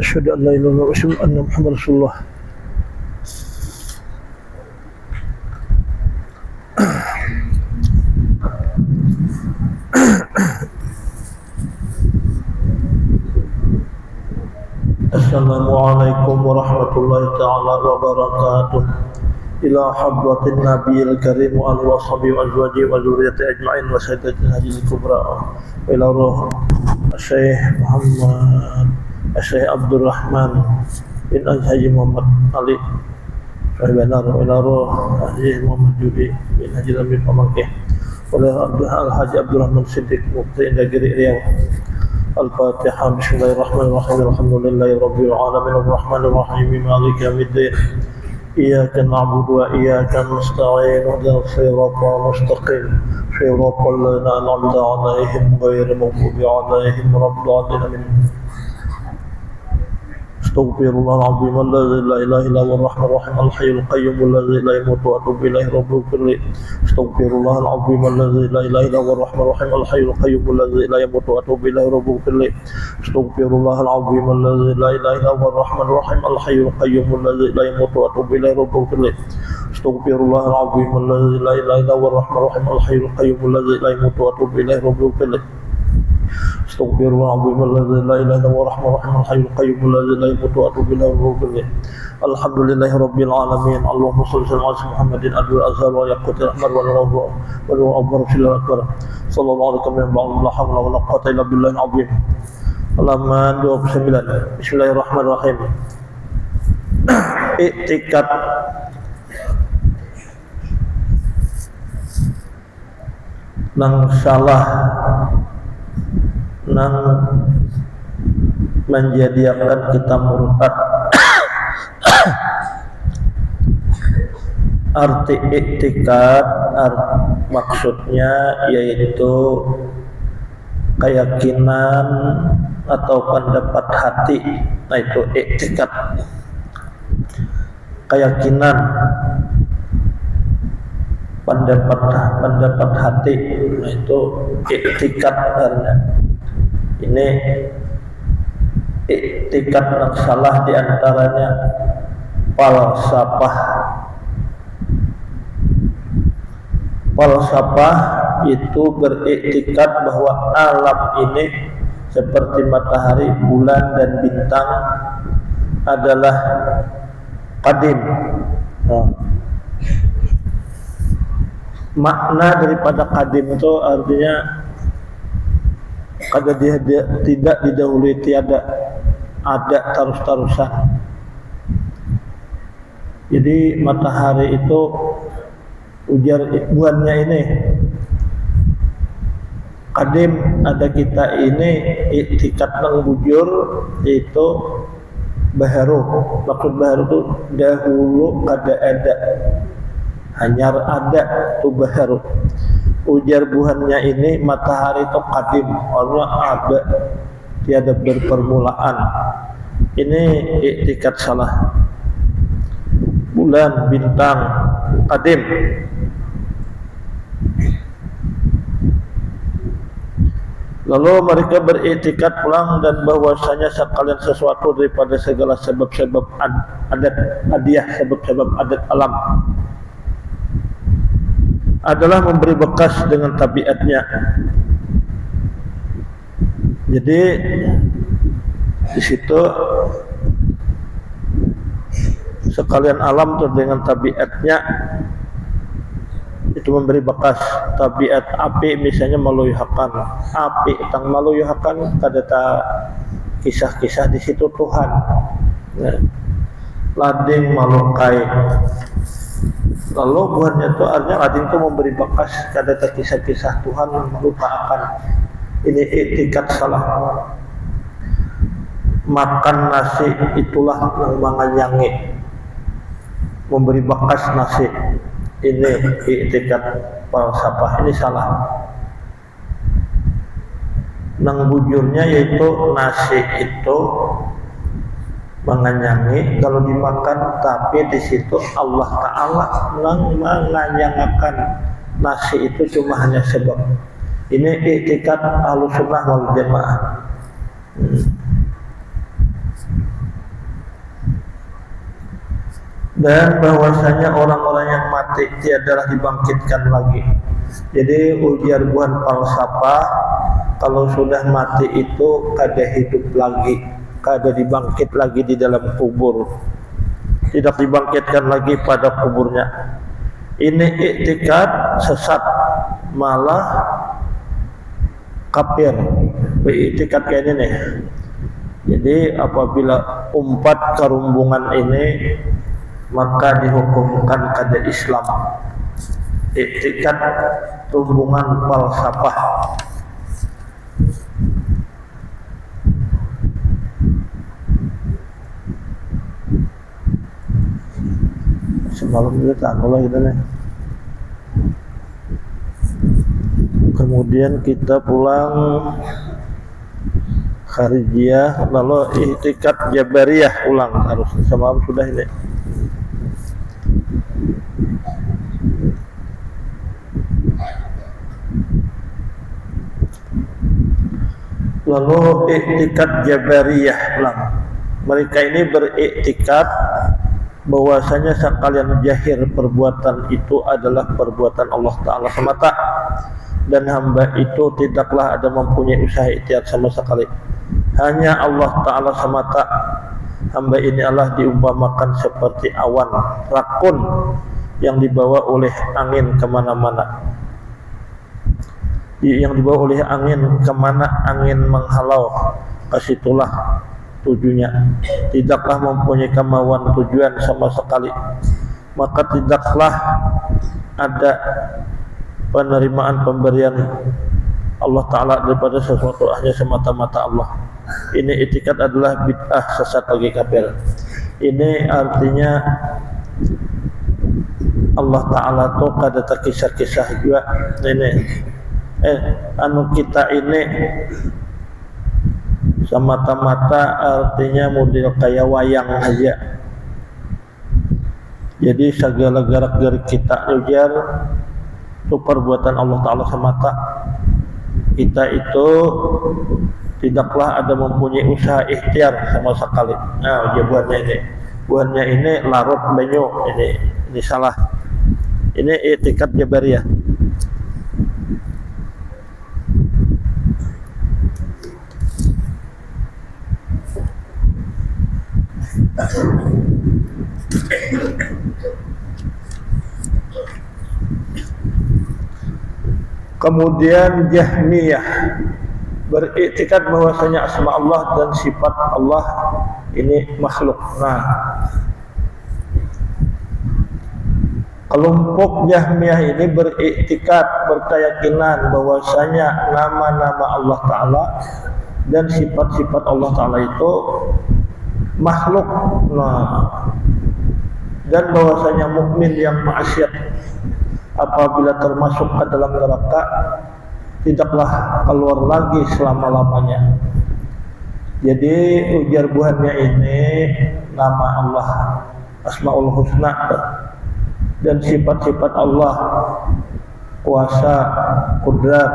Asyhadu an la ilaha illallah wa asyhadu anna Muhammadar Rasulullah. Assalamualaikum warahmatullahi ta'ala wabarakatuh. Ila hadratin nabiyil karim wa alihi wa sahbihi wa azwajihi wa dzurriyyati ajma'in wa sayyidatin hadil kubra wa ila ruh Syekh Muhammad Syekh Abdul Rahman bin Haji Muhammad Ali Sahibanar wa ila ruh Haji Muhammad Judi bin Haji Amin Pamangkeh wa ila Haji Abdul Rahman Siddiq Mufti Indagiri Riau. Al-Fatihah. Bismillahirrahmanirrahim. Alhamdulillahi rabbil alamin arrahmanir rahim maliki yaumiddin. Iyyaka na'budu wa iyyaka nasta'in ihdinas siratal mustaqim siratal ladzina an'amta 'alaihim ghairil maghdubi 'alaihim waladdallin. Amin. Astaghfirullahaladzim alladzi la ilaha illa huwar rahmanur rahim al-hayyul qayyum alladzi la yamutu wa atubu ilaihi rabbil Astaghfirullahaladzim alladzi la ilaha illa huwar rahmanur rahim al-hayyul qayyum alladzi la yamutu wa atubu ilaihi rabbil Astaghfirullahaladzim alladzi la ilaha illa huwar rahmanur rahim al-hayyul qayyum alladzi la yamutu wa atubu ilaihi rabbil Astaghfirullahaladzim alladzi la ilaha illa huwar rahmanur rahim al-hayyul qayyum alladzi la yamutu wa atubu ilaihi rabbil Astaghfirullahaladzim alladzi la ilaha illa huwar rahmanur rahim al-hayyul qayyum alladzi la yamutu wa atubu ilaihi rabbil Alhamdulillahi rabbil alamin. Allahumma shalli ala Muhammadin adwil azhar wa yaqutil ahmar wa rabu wa abbar fil akbar sallallahu alaihi wa sallam. La hawla wa la quwwata illa billahil azim. Halaman 29. Bismillahirrahmanirrahim. I'tikad nang salah nang menjadikan kita murtad. Arti i'tikad maksudnya yaitu keyakinan atau pendapat hati. Nah itu i'tikad, keyakinan, pendapat hati. Nah itu i'tikad karena ini i'tikad yang salah diantaranya falsafah. Falsafah itu beriktikad bahwa alam ini seperti matahari, bulan dan bintang adalah qadim. Makna daripada qadim itu artinya kada dia tidak didahului tiada, ada terus-terusan. Jadi matahari itu ujar buannya ini qadim, ada kita ini i'tikad nang bujur yaitu baharu. Maksud baharu itu dahulu kada ada, hanya ada tu baharu. Ujar buhannya ini matahari itu qadim, artinya ada, tiada berpermulaan. Ini i'tikad salah. Bulan, bintang, qadim. Lalu mereka beriktikad pulang dan bahwasanya sekalian sesuatu daripada segala sebab-sebab adat hadiah, sebab-sebab adat alam adalah memberi bekas dengan tabiatnya. Jadi di situ sekalian alam tuh dengan tabiatnya itu memberi bekas. Tabiat api misalnya meluyuhakan, api tang meluyuhakan kada ta kisah-kisah di situ Tuhan. Lading malukai. Lalu buahnya itu artinya lading itu memberi bekas, kada ta kisah-kisah Tuhan yang melupakan. Ini i'tikad salah. Makan nasi itulah yang menganyangi, memberi bekas nasi. Ini i'tikad falsafah, ini salah. Nang bujurnya yaitu nasi itu menganyangi kalau dimakan, tapi di situ Allah Ta'ala nang menganyangakan nasi itu cuma hanya sebab. Ini i'tikad Ahlussunnah wal Jamaah. dan bahwasanya orang-orang yang mati tiadalah dibangkitkan lagi. Jadi ujar buhan falsafah, kalau sudah mati itu kada hidup lagi, kada dibangkit lagi di dalam kubur, tidak dibangkitkan lagi pada kuburnya. Ini iktikad sesat, malah kafir. Iktikad kayak ini nih. Jadi apabila umpat kerumbungan ini, maka dihukumkan kada Islam. Iktikad rumbungan falsafah. Semalam kita tanggal gitu nih. Kemudian kita pulang Kharijiyah, lalu iktikad Jabariyah ulang harus semalam sudah ini. Lalu iktikad Jabariyah ulang. Mereka ini beriktikad bahwasanya sekalian jahir perbuatan itu adalah perbuatan Allah Ta'ala semata, dan hamba itu tidaklah ada mempunyai usaha ikhtiar sama sekali, hanya Allah Ta'ala semata. Hamba ini Allah diumpamakan seperti awan rakun yang dibawa oleh angin kemana-mana, yang dibawa oleh angin kemana angin menghalau, kesitulah tujuannya. Tidaklah mempunyai kemauan tujuan sama sekali, maka tidaklah ada penerimaan pemberian Allah Ta'ala daripada sesuatu, hanya semata-mata Allah. Ini iktikad adalah bid'ah, sesat bagi kafir. Ini artinya Allah Ta'ala tuh kada terkisah-kisah juga ini. Kita ini semata-mata artinya model kayak wayang aja. Jadi segala gerak-gerik kita ujar itu perbuatan Allah Ta'ala semata. Kita itu tidaklah ada mempunyai usaha ikhtiar sama sekali. Nah, buahnya ini larut banyu, ini salah. Ini iktikad Jabariyah. Kemudian Jahmiyah beriktikad bahwasanya asma Allah dan sifat Allah ini makhluk. Nah, kelompok Jahmiyah ini beriktikad, berkeyakinan bahwasanya nama-nama Allah Ta'ala dan sifat-sifat Allah Ta'ala itu makhluk. Nah, dan bahwasanya mukmin yang maksiat apabila termasuk ke dalam neraka tidaklah keluar lagi selama-lamanya. Jadi ujar buahnya ini nama Allah, Asmaul Husna, dan sifat-sifat Allah, kuasa, kudrat,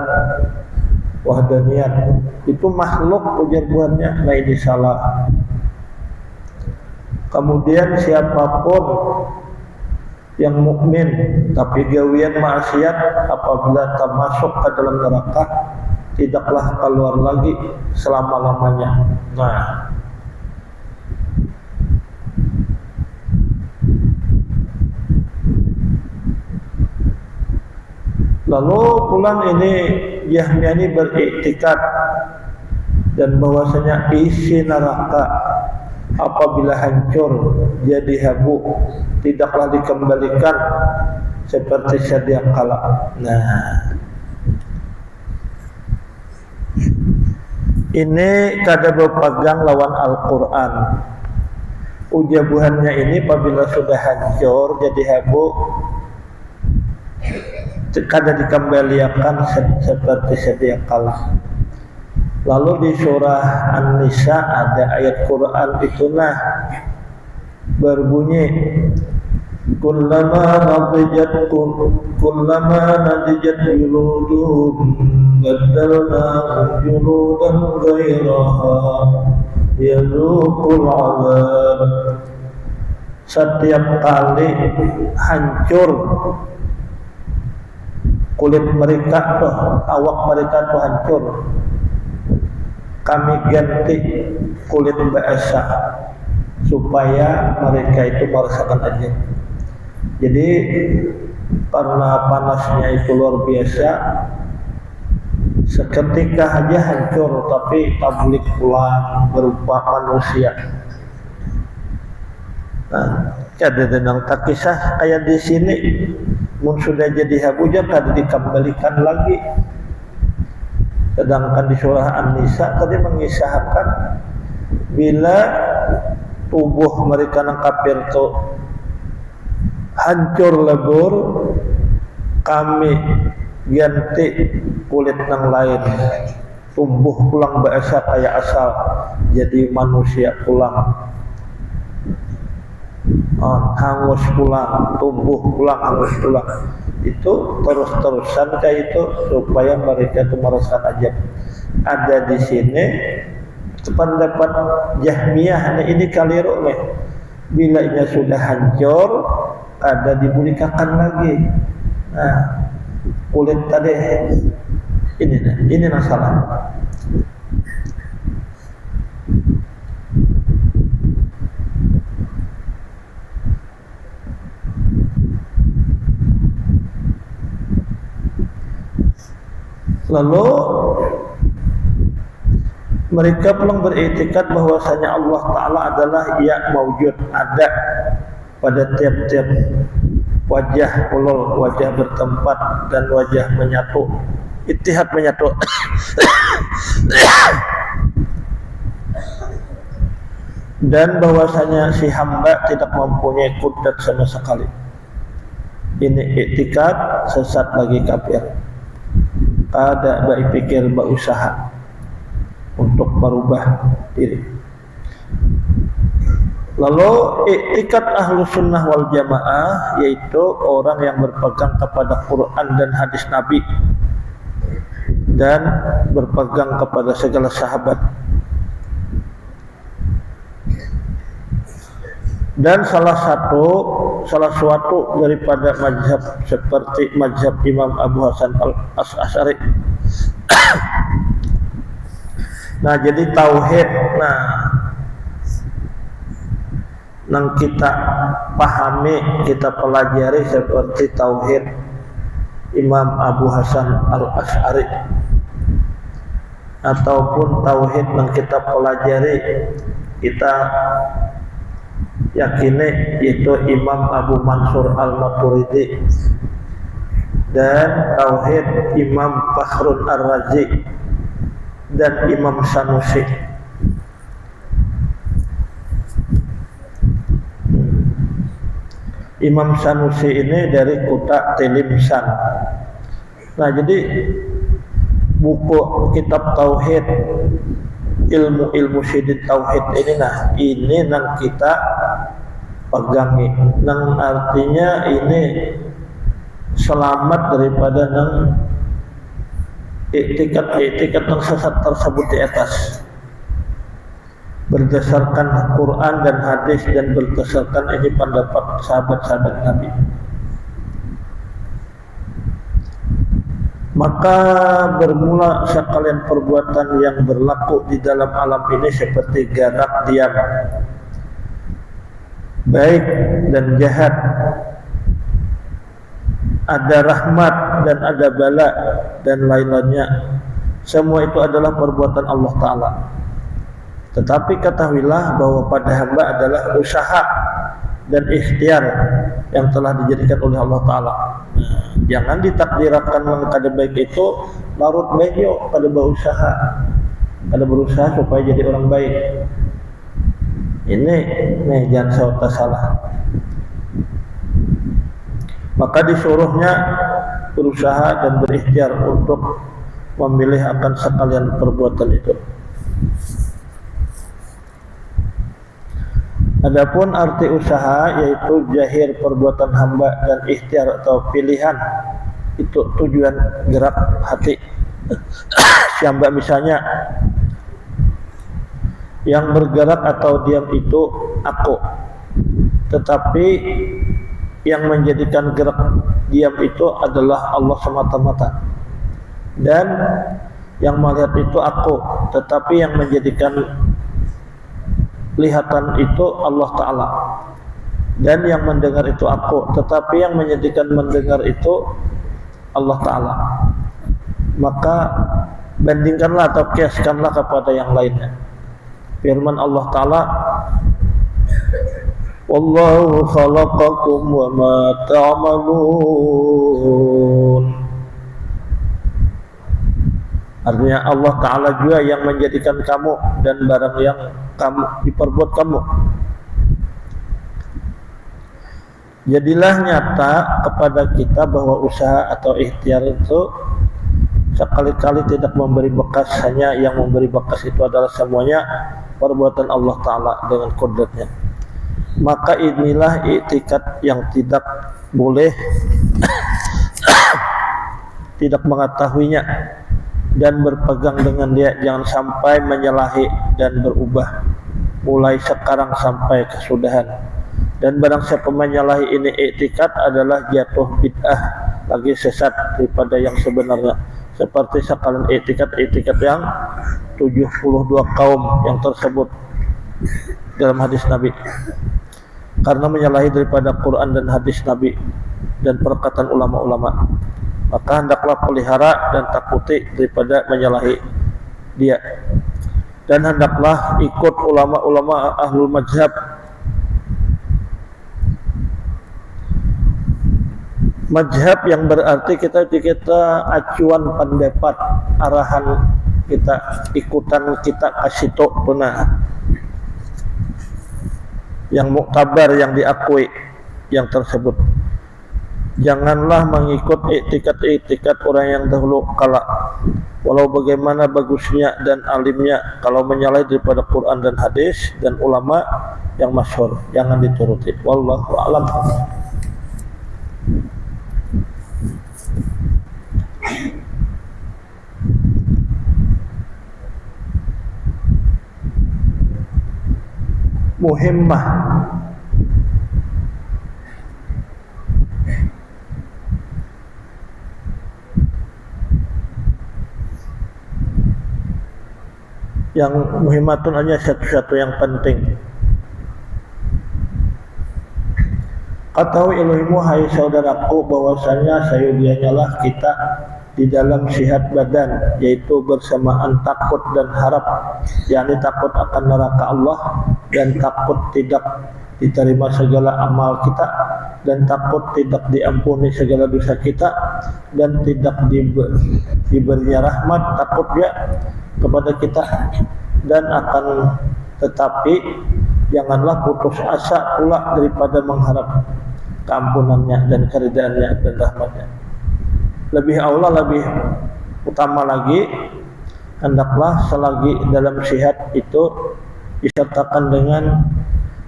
wahdaniyat, itu makhluk ujar buahnya. Nah, ini salah. Kemudian siapapun yang mukmin tapi gawian maksiat apabila termasuk ke dalam neraka tidaklah keluar lagi selama-lamanya. Nah, lalu pulang ini Jahmiyah ini beriktikad dan bahwasanya isi neraka apabila hancur jadi habu tidaklah dikembalikan seperti sedia kala. Nah, ini kada berpegang lawan Al-Quran. Ujabuhannya ini apabila sudah hancur jadi habu kada dikembalikan seperti sedia kala. Lalu di surah An-Nisa ada ayat Quran itulah berbunyi kullama nadijat juluduhum baddalnahum juludan ghairaha yazuqul 'adzab. setiap kali hancur kulit mereka tuh, awak mereka tuh hancur, kami ganti kulit biasa supaya mereka itu merasakan aja. Jadi karena panasnya itu luar biasa, seketika aja hancur, tapi tablik pulang berupa manusia. Nah, ada tentang kisah kayak di sini, mun sudah jadi habuja kada dikembalikan lagi. Sedangkan di surah An-Nisa tadi mengisahkan bila tubuh mereka nang kafir itu hancur lebur, kami ganti kulit nang lain, tumbuh pulang biasa kayak asal, jadi manusia pulang, hangus pulang, tumbuh pulang, hangus pulang. Itu terus-terusan kayak itu supaya mereka itu merasakan ajab. Ada di sini pendapat Jahmiyah ini keliru nih. Bila ia sudah hancur, ada dibulikakan lagi. Nah, kulit tadi ini masalah. Lalu mereka pulang beriktikad bahwasanya Allah Ta'ala adalah yang mawjud, ada pada tiap-tiap wajah ulul, wajah bertempat dan wajah menyatu, ittihad menyatu. Dan bahwasanya si hamba tidak mempunyai kudrat sama sekali. Ini iktikad sesat bagi kafir. Kada baik pikir berusaha untuk merubah diri. Lalu iktikad ahlu sunnah wal jamaah, yaitu orang yang berpegang kepada Quran dan hadis Nabi dan berpegang kepada segala sahabat. Dan salah suatu daripada mazhab seperti mazhab Imam Abu Hasan al-Asy'ari. Nah, jadi tauhid, nang kita pahami, kita pelajari seperti tauhid Imam Abu Hasan al-Asy'ari, ataupun tauhid nang kita pelajari, kita yakini itu Imam Abu Mansur al-Maturidi dan tauhid Imam Fakhrul Ar-Razi dan Imam Sanusi. Imam Sanusi ini dari kota Tilimsan. Nah, jadi buku kitab tauhid, ilmu syidid tauhid ini nang kita pegangi, nang artinya ini selamat daripada nang iktikad nang sesat tersebut di atas, berdasarkan Quran dan hadis dan berdasarkan ini pendapat sahabat-sahabat Nabi. Maka bermula sekalian perbuatan yang berlaku di dalam alam ini seperti gerak diam, baik dan jahat, ada rahmat dan ada bala dan lain-lainnya. Semua itu adalah perbuatan Allah Ta'ala. Tetapi ketahuilah bahwa pada hamba adalah usaha dan ikhtiar yang telah dijadikan oleh Allah Ta'ala. Jangan ditakdirkan kada baik itu larut bejo pada berusaha, supaya jadi orang baik. Ini jangan salah. Maka disuruhnya berusaha dan berikhtiar untuk memilih akan sekalian perbuatan itu. Adapun arti usaha yaitu zahir perbuatan hamba dan ikhtiar atau pilihan, itu tujuan gerak hati. Si hamba misalnya yang bergerak atau diam itu aku, tetapi yang menjadikan gerak diam itu adalah Allah semata-mata, dan yang melihat itu aku, tetapi yang menjadikan lihatan itu Allah Ta'ala, dan yang mendengar itu aku, tetapi yang menjadikan mendengar itu Allah Ta'ala. Maka bandingkanlah atau kiaskanlah kepada yang lainnya. Firman Allah Ta'ala, Wallahu khalaqakum wa ma ta'malun. Artinya Allah Ta'ala juga yang menjadikan kamu dan barang yang kamu diperbuat kamu. Jadilah nyata kepada kita bahwa usaha atau ikhtiar itu sekali-kali tidak memberi bekas, hanya yang memberi bekas itu adalah semuanya perbuatan Allah Ta'ala dengan kodratnya. Maka inilah i'tikad yang tidak boleh tidak mengetahuinya dan berpegang dengan dia, jangan sampai menyalahi dan berubah mulai sekarang sampai kesudahan. Dan barang siapa menyalahi ini i'tikad adalah jatuh bid'ah, lagi sesat daripada yang sebenarnya, seperti sekalian i'tikad yang 72 kaum yang tersebut dalam hadis Nabi. Karena menyalahi daripada Quran dan hadis Nabi dan perkataan ulama-ulama, maka hendaklah pelihara dan takuti daripada menyalahi dia, dan hendaklah ikut ulama-ulama ahlul mazhab. Mazhab yang berarti kita acuan pendapat, arahan kita, ikutan kita kasih tok benar, yang muktabar, yang diakui yang tersebut. Janganlah mengikut i'tikad orang yang dahulu kala, walau bagaimana bagusnya dan alimnya, kalau menyalahi daripada Quran dan hadis dan ulama yang masyhur, jangan dituruti. Wallahu a'lam. Muhimmah. Yang muhimmatun hanya satu-satu yang penting. Ketahui ilmumu hai saudaraku bahwasanya sayudianya lah kita di dalam sihat badan, yaitu bersamaan takut dan harap, yakni takut akan neraka Allah dan takut tidak diterima segala amal kita, dan takut tidak diampuni segala dosa kita, dan tidak diberinya rahmat, takut ya kepada kita, dan akan tetapi janganlah putus asa pula daripada mengharap keampunannya dan keridhaannya dan rahmatnya. Lebih aula, lebih utama lagi, hendaklah selagi dalam sihat itu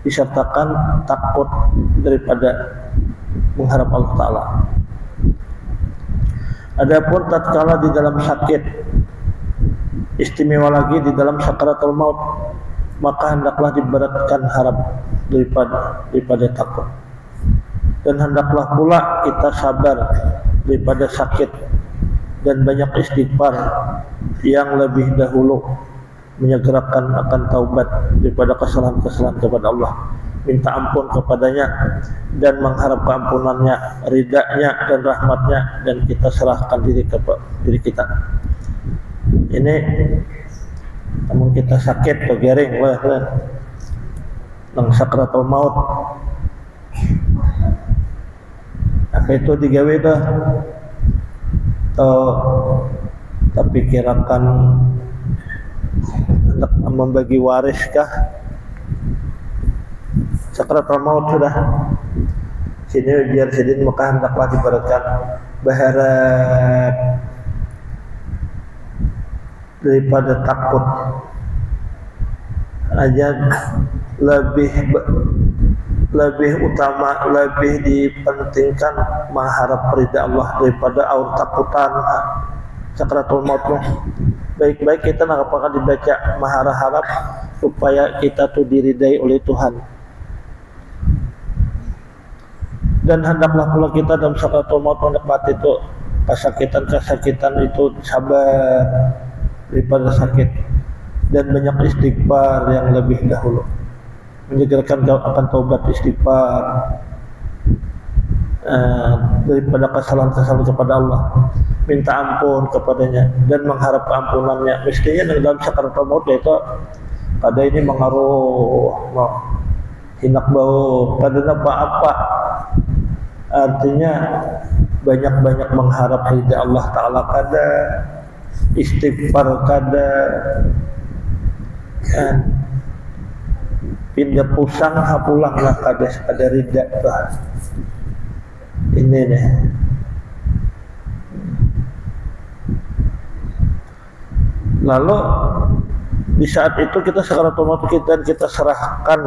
disertakan takut daripada mengharap Allah Ta'ala. Adapun tatkala di dalam sakit, istimewa lagi di dalam sakaratul maut, maka hendaklah diberatkan harap daripada takut, dan hendaklah pula kita sabar daripada sakit dan banyak istighfar yang lebih dahulu menyegerakan akan taubat daripada kesalahan-kesalahan kepada Allah, minta ampun kepadanya dan mengharap keampunannya, ridanya dan rahmatnya, dan kita serahkan diri kita. Ini namun kita sakit atau gering nang sakratul maut, apa itu digawe dah atau tapi kirakan hendak membagi waris kah? Sakratul maut sudah sini biar sedin, maka hendaklah diberatkan berharap daripada takut aja, lebih utama, lebih dipentingkan mengharap ridha Allah daripada aur takutan sakratul maut. Baik-baik kita nak apakah dibaca mengharap supaya kita tuh diridai oleh Tuhan. Dan hendaklah pula kita dalam sakaratul maut menikmati itu kesakitan itu sabar daripada sakit, dan banyak istighfar yang lebih dahulu, menyegerakan akan taubat istighfar daripada kesalahan-kesalahan kepada Allah, minta ampun kepadanya dan mengharap ampunannya. Mestinya dalam sakaratul maut itu kada ini mengaruh hinak bau kada apa-apa, artinya banyak-banyak mengharap hidayah Allah Ta'ala, kada istighfar, kada pindah pusang hapulang lah, kada rida lah. Ini nih. Lalu di saat itu kita sakaratul maut kita serahkan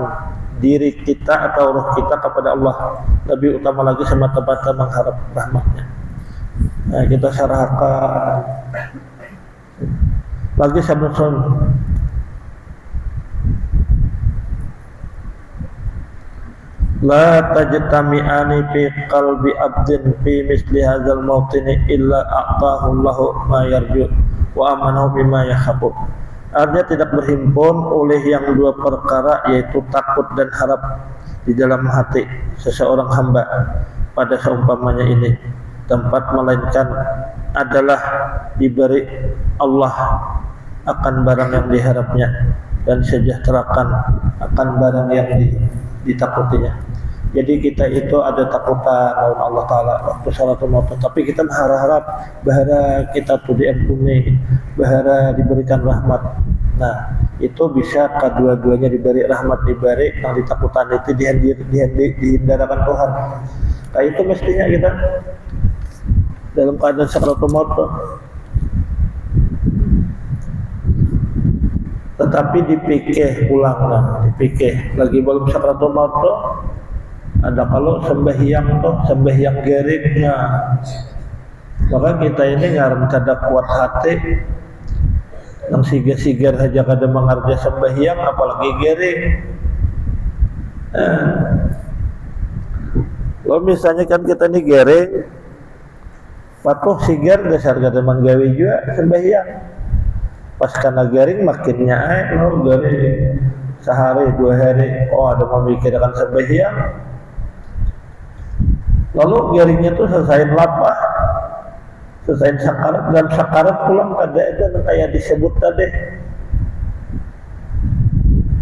diri kita atau roh kita kepada Allah, lebih utama lagi semata-mata mengharap rahmatnya. Nah, kita serahkan lagi sebelum la tajtami'ani fi qalbi abdin fi misli hadzal mawtini illa a'tahu Allahu ma yarju wa amanahu bima yakhafu. Artinya tidak berhimpun oleh yang dua perkara, yaitu takut dan harap di dalam hati seseorang hamba pada seumpamanya ini tempat, melainkan adalah diberi Allah akan barang yang diharapnya dan sejahterakan akan barang yang ditakutinya. Jadi kita itu ada takutan lawan Allah Ta'ala waktu salatul maut, tapi kita berharap bahara kita tuh diampuni, bahara diberikan rahmat. Nah, itu bisa kedua-duanya diberi rahmat, diberi yang ditakutan itu dihindarkan Tuhan. Nah, itu mestinya kita dalam keadaan sakaratul maut tuh. Tetapi dipikir ulang lah, dipikir lagi belum sakaratul maut tuh. Ada kalau sembahyang tuh, sembahyang geringnya, maka kita ini ngaran kada kuat hati, yang sigar-sigar saja kada mengerja sembahyang, apalagi gering. Kalau misalnya kan kita ini gering, patuh sigar dasar kada menggawe juga sembahyang. Pas karena garing makinnya garing sehari 2 hari, oh ada memikirkan sembahyang. Lalu garingnya tuh selesai lapah, selesai sakarat, dan sakarat pulang kada ada kayak disebut tadi.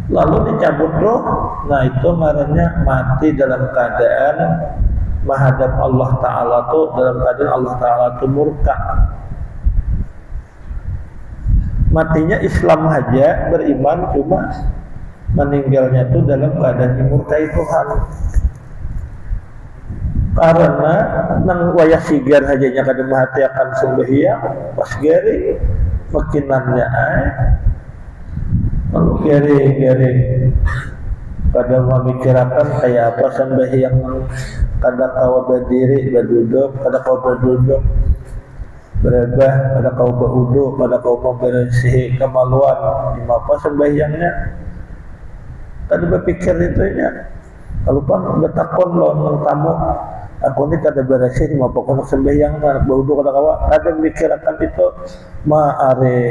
Lalu dicabut roh, nah itu marahnya mati dalam keadaan menghadap Allah Ta'ala tuh, dalam keadaan Allah Ta'ala tuh murka. Matinya Islam aja, beriman, cuma meninggalnya tuh dalam keadaan dimurkai Tuhan. Karena nang wayah sigar hajanya kada mahati akan sembahyang, pas gari makinannya lalu gari kada memikirkan kayak apa sembahyang, kada kawa berdiri berduduk, kada kawa berduduk berebah, kada kawa beruduk, kada kawa membersih kemaluan, di apa sembahyangnya kada berpikir itunya. Kalau pun betakon lawan tamu, aku ini kada bersih mau pokok sembahyang anak beruduk kada kawa, kada memikirkan itu maare.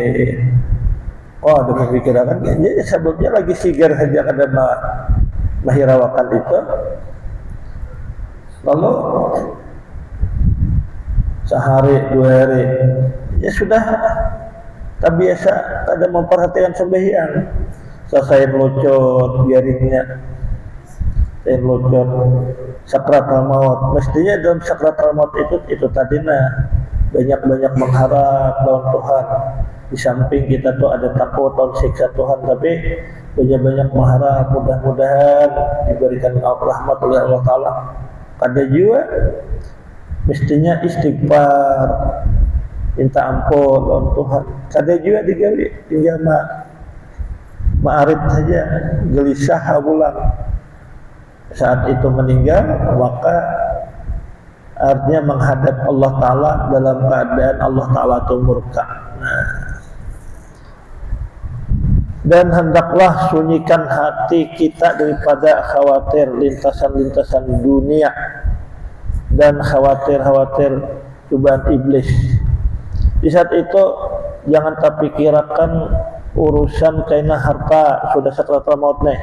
Oh, ada memikirkan, jadi sebabnya lagi sigar saja kada mahirawakan itu. Lalu sehari 2 hari ya sudah tak biasa, kada memperhatikan sembahyang. Selesai lucut garingnya, saya lucut sakratul maut. Mestinya dalam sakratul maut itu tadi banyak-banyak mengharap lawan Tuhan. Di samping kita tuh ada takut lawan siksa Tuhan, tapi banyak-banyak mengharap mudah-mudahan diberikan rahmat oleh Allah Ta'ala. Kada juga mestinya istighfar, minta ampun lawan Tuhan. Kada juga digawe, tinggal ma'arif saja, gelisah pulang. Saat itu meninggal, maka artinya menghadap Allah Ta'ala dalam keadaan Allah Ta'ala itu murka. Dan hendaklah sunyikan hati kita daripada khawatir lintasan-lintasan dunia, dan khawatir cobaan iblis. Di saat itu jangan terpikirkan urusan kaina harta sudah sakratul maut nih.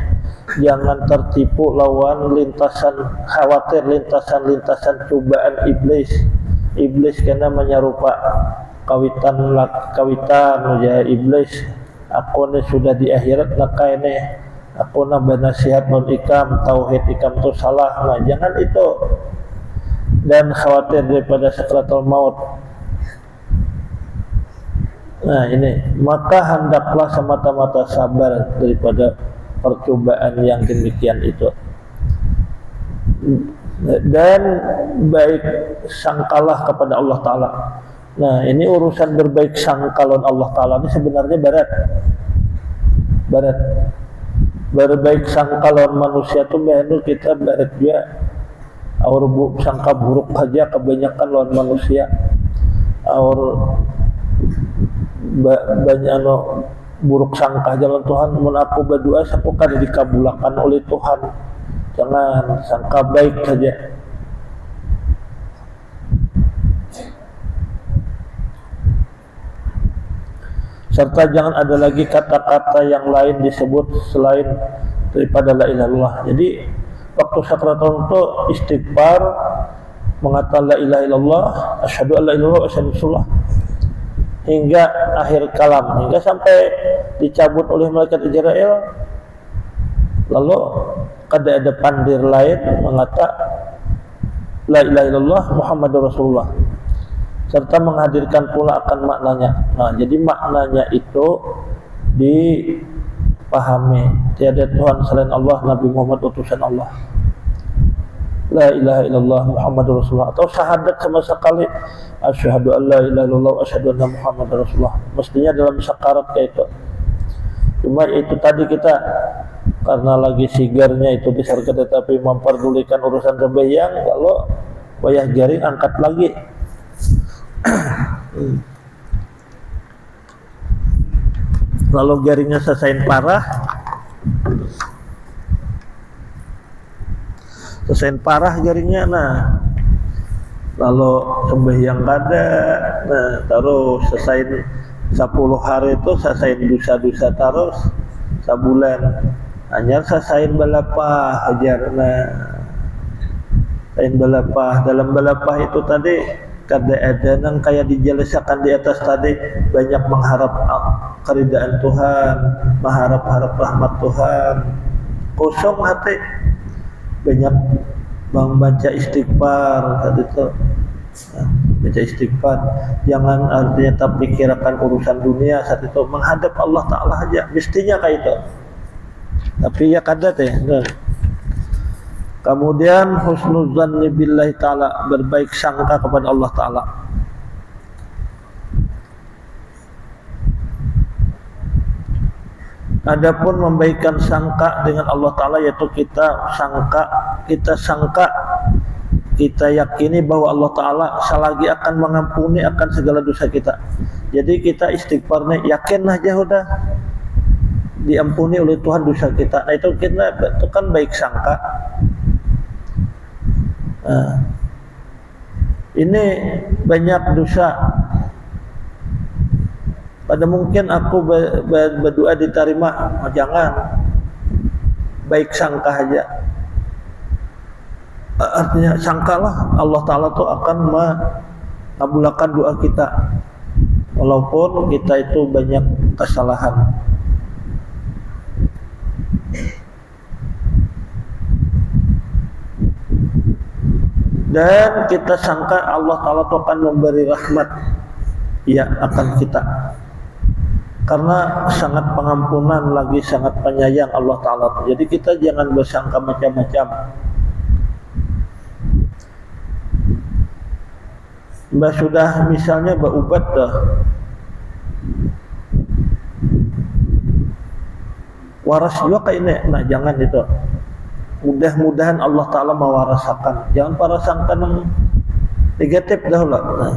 Jangan tertipu lawan lintasan khawatir, lintasan cobaan iblis. Iblis kena menyerupa kawitan ya iblis. Aku nih sudah di akhirat nakai nih. Aku nak bernasihat non ikam, tauhid ikam tu salah. Nah, jangan itu. Dan khawatir daripada sakratul maut. Nah ini, maka hendaklah semata-mata sabar daripada percobaan yang demikian itu. Dan baik sangkalah kepada Allah Ta'ala. Nah ini urusan berbaik sangka lawan Allah Ta'ala ini sebenarnya berat. Berbaik sangka lawan manusia itu benar kita berat juga. Sangka buruk saja kebanyakan lawan manusia. Banyak buruk sangka jalan Tuhan. Mun aku berdoa sapu kada dikabulkan oleh Tuhan. Jangan sangka baik saja. Serta jangan ada lagi kata-kata yang lain disebut selain daripada la ilaha illallah. Jadi waktu sakratul itu istighfar, mengatakan la ilaha illallah, asyhadu an la ilaha illallah, asyhadu anna hingga akhir kalam, hingga sampai dicabut oleh malaikat Israel. Lalu kada ada pandir lain mengata la ilaha illallah Muhammadur Rasulullah, serta menghadirkan pula akan maknanya. Nah, jadi maknanya itu dipahami, tiada Tuhan selain Allah, Nabi Muhammad utusan Allah. La ilaha illallah Muhammadur Rasulullah, atau syahadat sama sekali asyhadu an la ilaha illallah asyhadu anna Muhammadar Rasulullah, mestinya dalam sakarat kayak itu. Cuma itu tadi kita karena lagi sigarnya itu disarkan, tetapi memperdulikan urusan sembahyang, kalau wayah jaring angkat lagi. Lalu jaringnya selesai parah jaringnya. Nah lalu sembahyang kada, nah terus selesai 10 hari itu selesai dosa-dosa terus sebulan hanya selesai balapah ajar. Nah lain balapah, dalam balapah itu tadi kada ada nang kayak dijelasakan di atas tadi, banyak mengharap keridaan Tuhan, mengharap rahmat Tuhan, kosong hati, banyak membaca istighfar tadi itu. Nah, baca istighfar, jangan artinya tak pikirkan urusan dunia saat itu, menghadap Allah Ta'ala aja, mestinya kayak itu. Tapi ya kada teh. Nah. Kemudian husnuzanni billahi ta'ala, berbaik sangka kepada Allah Ta'ala. Adapun membaikkan sangka dengan Allah Ta'ala, yaitu kita sangka, kita yakini bahwa Allah Ta'ala selagi akan mengampuni akan segala dosa kita. Jadi kita istighfarnya yakin aja udah diampuni oleh Tuhan dosa kita. Nah itu kan baik sangka. Nah, ini banyak dosa. Pada mungkin aku berdoa diterima, jangan, baik sangka aja. Artinya sangkalah Allah Ta'ala itu akan mengabulkan doa kita, walaupun kita itu banyak kesalahan. Dan kita sangka Allah Ta'ala itu akan memberi rahmat ya akan kita, karena sangat pengampunan lagi sangat penyayang Allah Ta'ala. Jadi kita jangan bersangka macam-macam. Mbak sudah misalnya berubat dah, waras juga kayak ini. Nah jangan itu. Mudah-mudahan Allah Ta'ala mewarasakan. Jangan para sangka yang negatif dah lah. Nah.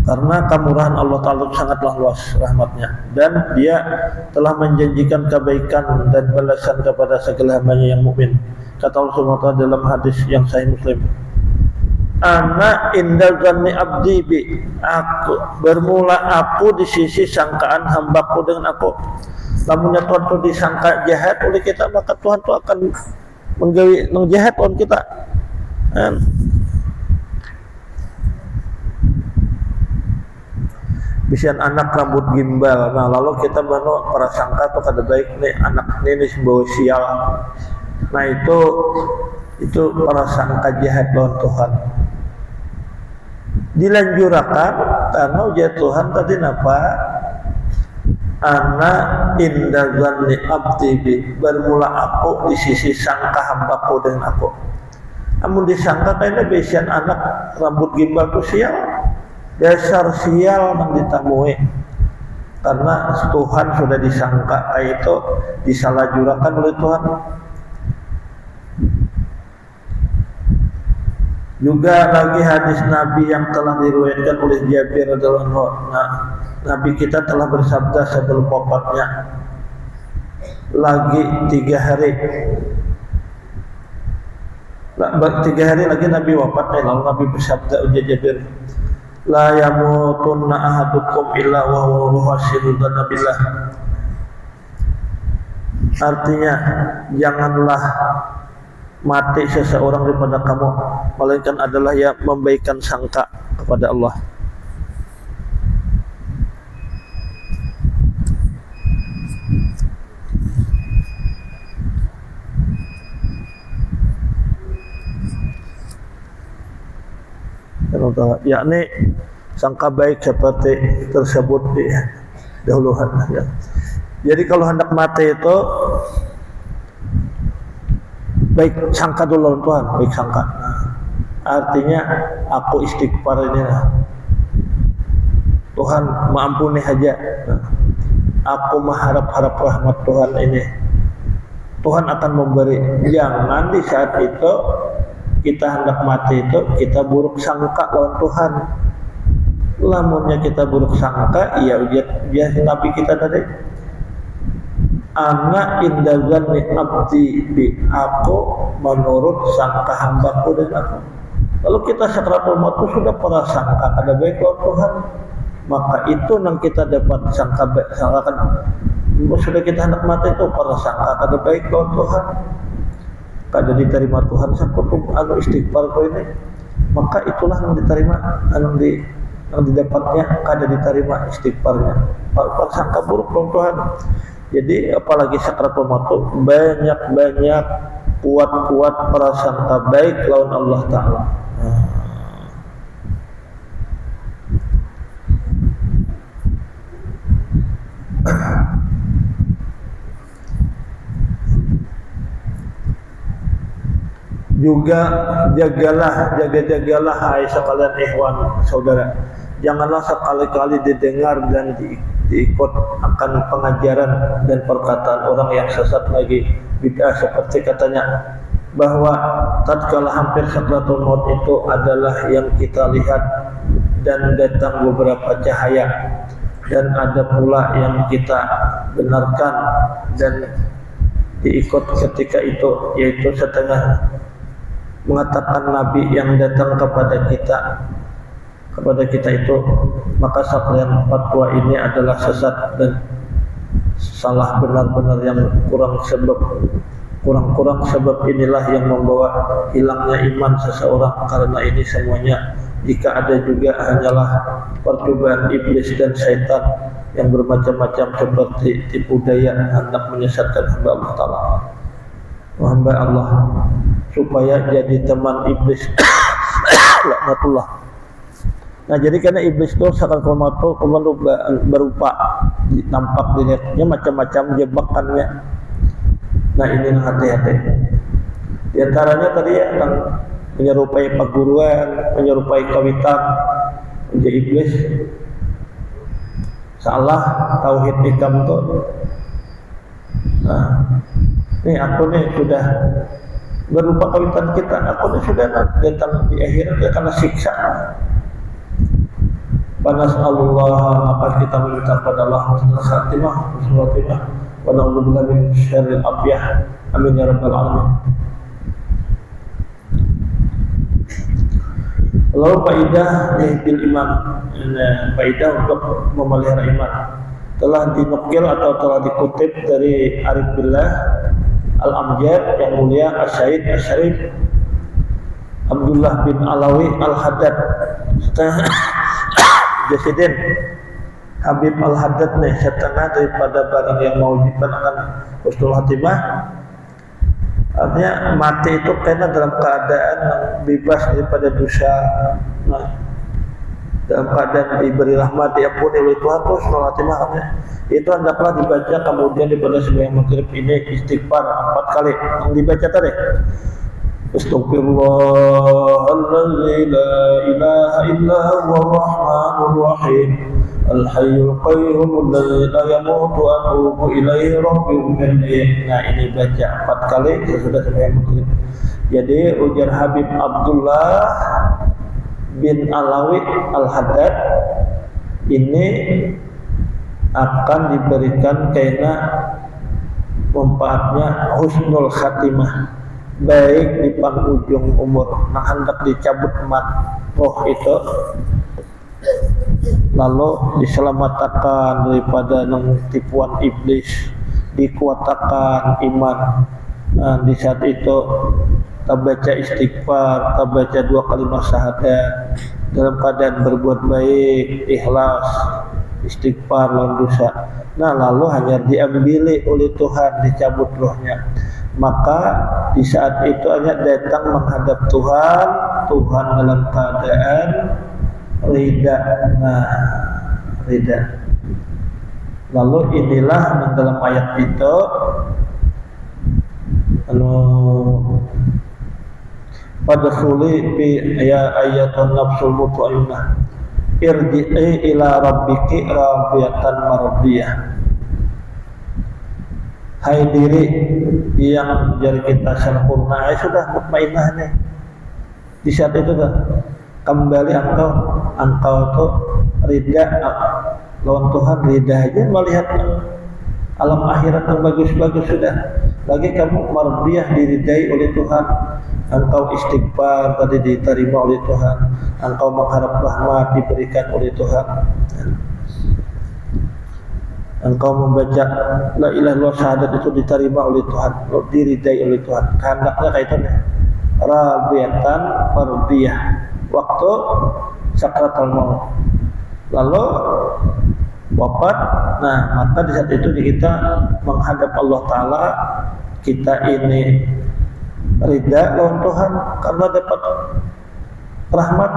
karena kemurahan Allah Ta'ala sangatlah luas rahmatnya, dan dia telah menjanjikan kebaikan dan balasan kepada segala hambanya yang mukmin. Kata Allah Subhanahu wa ta'ala dalam hadis yang sahih Muslim, ana inda zanni abdi bi, aku bermula aku di sisi sangkaan hambaku dengan aku. Lamunnya Tuhan itu disangka jahat oleh kita, maka Tuhan itu akan menggawe jahat on kita. Bisian anak rambut gimbal. Nah, lalu kita bano prasangka tuh kada baik nih anak ini bawa sial. Nah, itu prasangka jahat lawan Tuhan. Dilanjurakan karena ujian Tuhan tadi napa? Ana inda zanni abdi bi, bermula aku di sisi sangka hambaku dengan aku. Namun disangka kayaknya bisian anak rambut gimbal tuh sial. Dasar sial yang ditamui, karena Tuhan sudah disangka itu disalahjurakan oleh Tuhan. Juga lagi hadis Nabi yang telah diriwayatkan oleh Jabir radhiyallahu anhu. Nah, Nabi kita telah bersabda sebelum wafatnya, lagi 3 hari lagi Nabi wafatnya, lalu Nabi bersabda ujar Jabir, la yamutunna ahadukum illa wa huwa muhsinun billah. Artinya janganlah mati seseorang daripada kamu melainkan adalah yang membaikkan sangka kepada Allah. Yakni sangka baik seperti tersebut di dahuluan. Ya. Jadi kalau hendak mati itu baik sangka dulu Tuhan, baik sangka. Nah, artinya aku istighfar ini lah. Tuhan mengampuni aja. Nah, aku mengharap-harap rahmat Tuhan ini. Tuhan akan memberi. Jangan di saat itu kita hendak mati itu kita buruk sangka lawan Tuhan. Lamunnya kita buruk sangka, iya ujian Nabi kita tadi, ana inda zanni abdi bi, aku menurut sangka hambaku dan aku. Lalu kita sakratul maut itu sudah prasangka kada baik lawan Tuhan, maka itu yang kita dapat sangka baik, sangkakan sudah kita hendak mati itu prasangka kada baik lawan Tuhan, kada diterima Tuhan sakutu anu istighfar ko ini, maka itulah yang diterima, yang didapatnya kada diterima istighfarnya, prasangka buruk lawan Tuhan. Jadi apalagi sakratul maut banyak kuat prasangka baik lawan Allah Ta'ala. Juga jagalah hai sekalian ikhwan saudara, janganlah sekali-kali didengar dan diikut akan pengajaran dan perkataan orang yang sesat lagi bid'ah, seperti katanya bahwa tatkala hampir sakratul maut itu adalah yang kita lihat dan datang beberapa cahaya, dan ada pula yang kita benarkan dan diikut ketika itu, yaitu setengah mengatakan Nabi yang datang kepada kita itu, maka sekalian fatwa ini adalah sesat dan salah benar-benar yang kurang sebab inilah yang membawa hilangnya iman seseorang. Karena ini semuanya jika ada juga hanyalah percobaan iblis dan syaitan yang bermacam-macam seperti tipu daya hendak menyesatkan hamba Allah Ta'ala, hamba Allah, supaya jadi teman iblis. Laknatullah. Nah, jadi karena iblis itu sakratul maut itu berupa nampak dilihatnya macam-macam jebakannya. Nah, ini hati-hati. Di antaranya tadi yang menyerupai perguruan, menyerupai kawitan, menjadi iblis. Salah tauhid hikam itu. Nah, ini aku nih sudah berupa kawitan kita, aku nih sudah datang di akhirat karena siksa. Fanas'alullah, maka kita meminta kepada Allah husnul khatimah, wa na'udzubillah min syarril afiyah. Amin ya rabbal alamin. Lalu faidah bil iman, faidah untuk memelihara iman, telah dinukil atau telah dikutip dari Arif Billah Al-Amjad yang mulia As-Syahid Asy-Syarif Abdullah bin Alawi Al-Haddad Jasidin Habib Al-Haddad nih, setengah daripada barang yang mewajibkan akan husnul khatimah. Artinya mati itu karena dalam keadaan yang bebas daripada dosa, dalam keadaan diberi rahmat, diampuni oleh Tuhan, terus husnul khatimah. Itu hendaklah dibaca kemudian daripada sembahyang maghrib ini istighfar 4 kali yang dibaca tadi. Astaghfirullahalladzi la ilaha illa huwar rahmanur rahim al-hayyul qayyum alladzi la yamutu wa atubu ilaihi rabbi ighfirli. Nah, ini baca 4 kali sesudah sembahyang maghrib. Jadi ujar Habib Abdullah bin Alawi Al-Haddad ini akan diberikan karena manfaatnya husnul khatimah, baik di penghujung umur. Nah, hendak dicabut roh itu, lalu diselamatkan daripada tipuan iblis, dikuatkan iman. Nah, di saat itu kita baca istighfar, kita baca 2 kalimat syahadat dalam keadaan berbuat baik, ikhlas, istighfar lawan dosa. Nah, lalu hanya diambili oleh Tuhan, dicabut rohnya. Maka di saat itu hanya datang menghadap Tuhan, Tuhan dalam keadaan ridha. Nah, ridha. Lalu inilah dalam ayat itu, fadkhuli fi ya ayyatun nafsul mutmainnah irji'i ila rabbiki radiyatan mardiyah. Hai diri yang menjadi kita sempurna, sudah mutmainnah nih. Di saat itu dah kembali engkau tuh ridha lawan Tuhan, ridha aja melihat alam akhirat yang bagus-bagus sudah. Lagi kamu mardiyah, diridai oleh Tuhan. Engkau istighfar tadi diterima oleh Tuhan. Engkau mengharap rahmat diberikan oleh Tuhan. Engkau membaca la ilaha illallah syahadat itu diterima oleh Tuhan, diridai oleh Tuhan. Kehendaknya kayak itu nih. Radiyatan mardiyah. Waktu sakratul maut. Lalu wafat. Nah, maka di saat itu kita menghadap Allah Ta'ala, kita ini ridha lawan Tuhan karena dapat rahmat.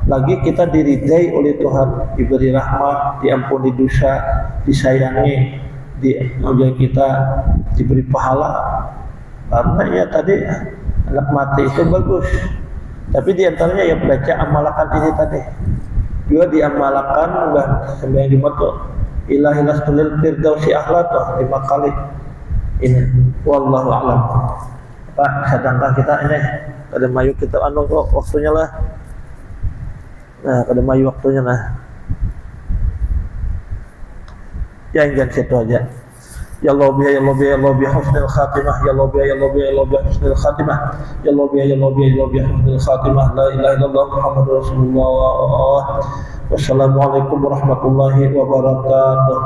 Lagi kita diridai oleh Tuhan, diberi rahmat, diampuni dosa, disayangi, kita diberi pahala. Karena ya tadi anak mati itu bagus, tapi diantaranya yang baca amalakan ini tadi juga diamalkan dan sembahyang Jumat tuh ilahilas tulil firdausi ahla tuh 5 kali ini. Wallahu a'lam. Pak, sedangkan kita ini kada mayu kita kok waktunya lah. Nah, kada mayu waktunya nah. Ya jangan situ aja. Ya Allah biya ya Allah biya ya Allah biya husnul khatimah, ya Allah biya ya Allah biya ya Allah biya husnul khatimah, ya Allah biya ya Allah biya ya Allah biya husnul khatimah. La ilaha illallah Muhammadur Rasulullah. Wassalamualaikum warahmatullahi wabarakatuh.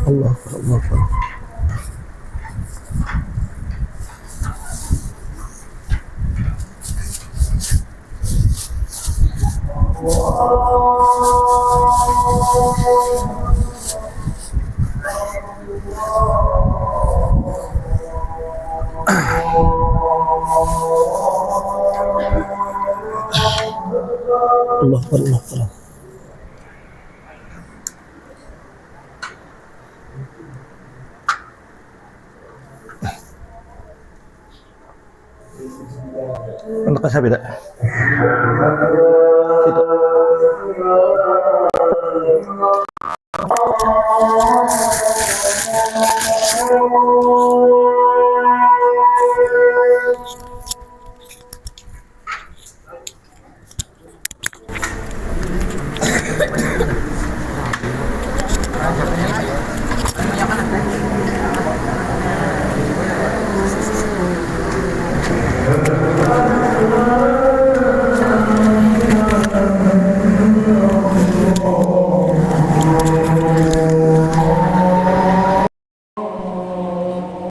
Allah Allah. Allah. Masa beda? Situ.